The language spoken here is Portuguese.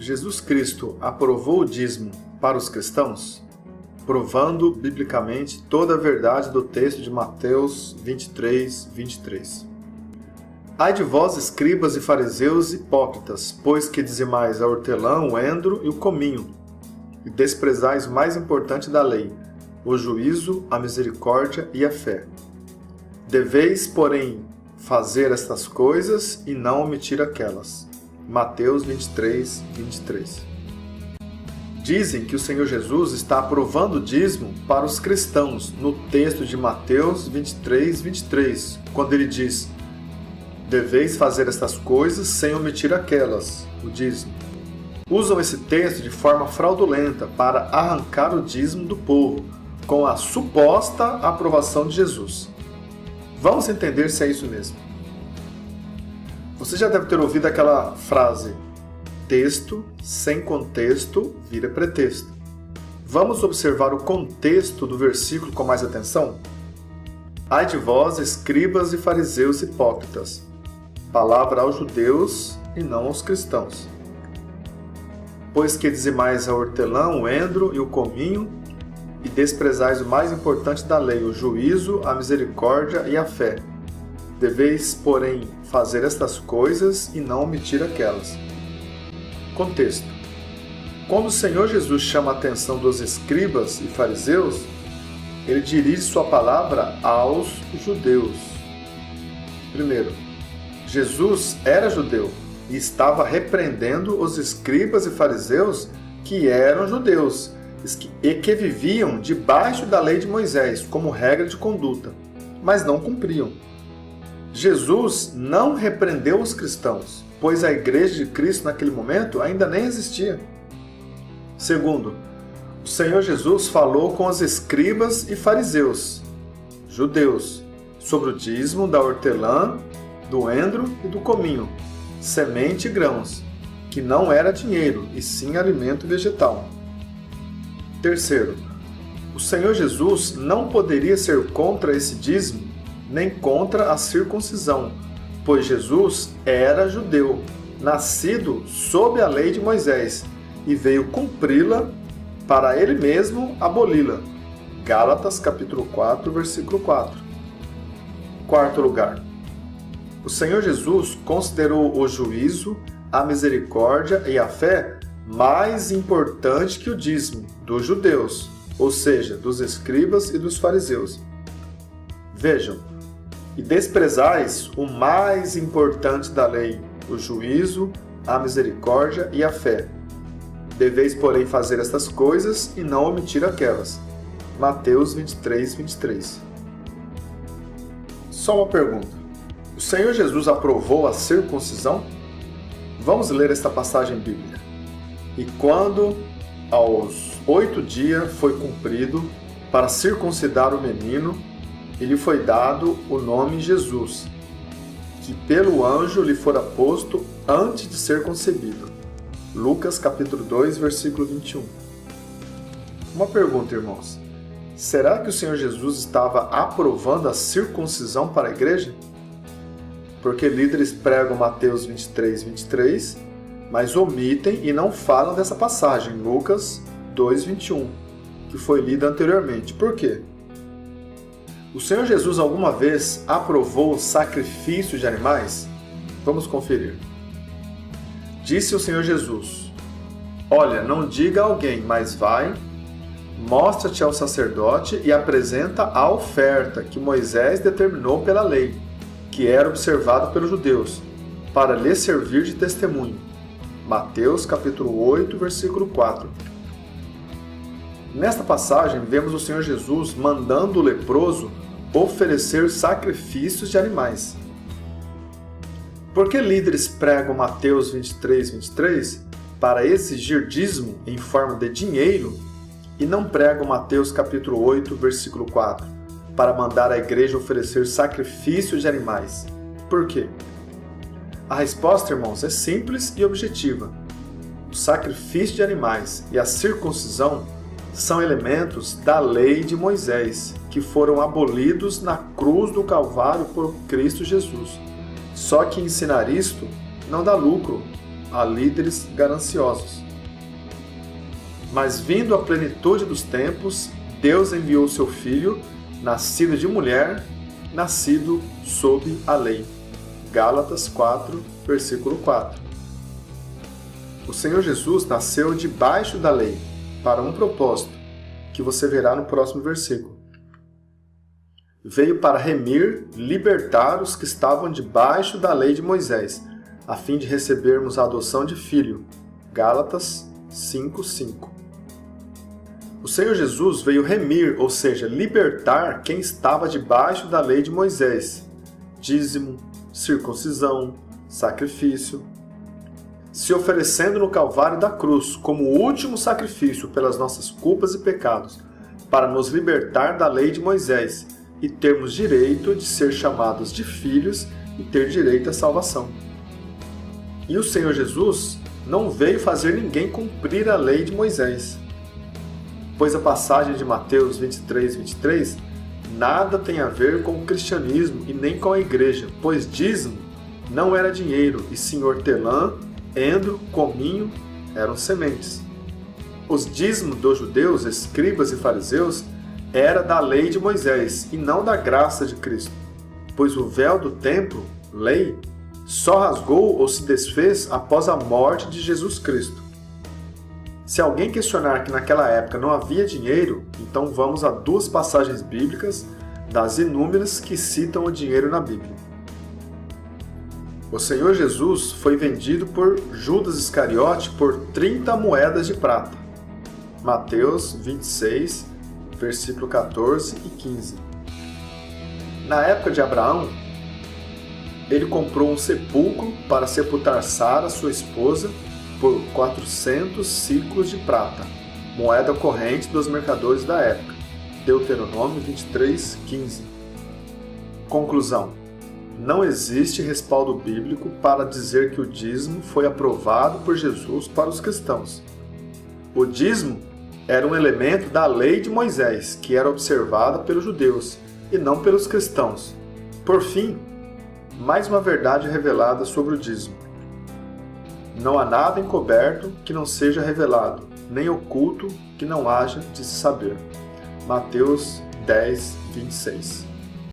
Jesus Cristo aprovou o dízimo para os cristãos? Provando biblicamente toda a verdade do texto de Mateus 23, 23. Ai de vós, escribas e fariseus hipócritas, pois que dizimais a hortelã, o endro e o cominho, e desprezais o mais importante da lei, o juízo, a misericórdia e a fé. Deveis, porém, fazer estas coisas e não omitir aquelas. Mateus 23, 23. Dizem que o Senhor Jesus está aprovando o dízimo para os cristãos no texto de Mateus 23, 23, quando ele diz: deveis fazer estas coisas sem omitir aquelas, o dízimo. Usam esse texto de forma fraudulenta para arrancar o dízimo do povo, com a suposta aprovação de Jesus. Vamos entender se é isso mesmo. Você já deve ter ouvido aquela frase: texto sem contexto vira pretexto. Vamos observar o contexto do versículo com mais atenção? Ai de vós, escribas e fariseus hipócritas. Palavra aos judeus e não aos cristãos. Pois que dizimais a hortelã, o endro e o cominho, e desprezais o mais importante da lei, o juízo, a misericórdia e a fé. Deveis, porém, fazer estas coisas e não omitir aquelas. Contexto. Quando o Senhor Jesus chama a atenção dos escribas e fariseus, ele dirige sua palavra aos judeus. Primeiro, Jesus era judeu e estava repreendendo os escribas e fariseus que eram judeus e que viviam debaixo da lei de Moisés como regra de conduta, mas não cumpriam. Jesus não repreendeu os cristãos, pois a igreja de Cristo naquele momento ainda nem existia. Segundo, o Senhor Jesus falou com os escribas e fariseus, judeus, sobre o dízimo da hortelã, do endro e do cominho, semente e grãos, que não era dinheiro, e sim alimento vegetal. Terceiro, o Senhor Jesus não poderia ser contra esse dízimo, nem contra a circuncisão, pois Jesus era judeu, nascido sob a lei de Moisés, e veio cumpri-la para ele mesmo aboli-la. Gálatas capítulo 4, versículo 4. Quarto lugar, o Senhor Jesus considerou o juízo, a misericórdia e a fé mais importante que o dízimo dos judeus, ou seja, dos escribas e dos fariseus. Vejam, e desprezais o mais importante da lei, o juízo, a misericórdia e a fé. Deveis, porém, fazer estas coisas e não omitir aquelas. Mateus 23, 23. Só uma pergunta. O Senhor Jesus aprovou a circuncisão? Vamos ler esta passagem bíblica. E quando, aos 8 dias, foi cumprido para circuncidar o menino, e lhe foi dado o nome Jesus, que pelo anjo lhe fora posto antes de ser concebido. Lucas capítulo 2, versículo 21. Uma pergunta, irmãos. Será que o Senhor Jesus estava aprovando a circuncisão para a igreja? Porque líderes pregam Mateus 23, 23, mas omitem e não falam dessa passagem, Lucas 2, 21, que foi lida anteriormente. Por quê? O Senhor Jesus alguma vez aprovou o sacrifício de animais? Vamos conferir. Disse o Senhor Jesus: olha, não diga a alguém, mas vai, mostra-te ao sacerdote e apresenta a oferta que Moisés determinou pela lei, que era observada pelos judeus, para lhe servir de testemunho. Mateus capítulo 8, versículo 4. Nesta passagem, vemos o Senhor Jesus mandando o leproso oferecer sacrifícios de animais. Por que líderes pregam Mateus 23, 23 para exigir dízimo em forma de dinheiro e não pregam Mateus capítulo 8, versículo 4, para mandar a igreja oferecer sacrifícios de animais? Por quê? A resposta, irmãos, é simples e objetiva. O sacrifício de animais e a circuncisão são elementos da lei de Moisés, que foram abolidos na cruz do Calvário por Cristo Jesus. Só que ensinar isto não dá lucro, a líderes gananciosos. Mas vindo a plenitude dos tempos, Deus enviou seu Filho, nascido de mulher, nascido sob a lei. Gálatas 4, versículo 4. O Senhor Jesus nasceu debaixo da lei, para um propósito, que você verá no próximo versículo. Veio para remir, libertar os que estavam debaixo da lei de Moisés, a fim de recebermos a adoção de filho. Gálatas 5:5. O Senhor Jesus veio remir, ou seja, libertar quem estava debaixo da lei de Moisés. Dízimo, circuncisão, sacrifício. Se oferecendo no Calvário da cruz como o último sacrifício pelas nossas culpas e pecados, para nos libertar da lei de Moisés e termos direito de ser chamados de filhos e ter direito à salvação. E o Senhor Jesus não veio fazer ninguém cumprir a lei de Moisés, pois a passagem de Mateus 23:23 nada tem a ver com o cristianismo e nem com a igreja, pois dízimo não era dinheiro e sim hortelã, endro, cominho eram sementes. Os dízimos dos judeus, escribas e fariseus era da lei de Moisés e não da graça de Cristo, pois o véu do templo, lei, só rasgou ou se desfez após a morte de Jesus Cristo. Se alguém questionar que naquela época não havia dinheiro, então vamos a duas passagens bíblicas das inúmeras que citam o dinheiro na Bíblia. O Senhor Jesus foi vendido por Judas Iscariote por 30 moedas de prata. Mateus 26, versículo 14 e 15. Na época de Abraão, ele comprou um sepulcro para sepultar Sara, sua esposa, por 400 ciclos de prata, moeda corrente dos mercadores da época. Deuteronômio 23, 15. Conclusão. Não existe respaldo bíblico para dizer que o dízimo foi aprovado por Jesus para os cristãos. O dízimo era um elemento da lei de Moisés, que era observada pelos judeus e não pelos cristãos. Por fim, mais uma verdade revelada sobre o dízimo. Não há nada encoberto que não seja revelado, nem oculto que não haja de se saber. Mateus 10, 26.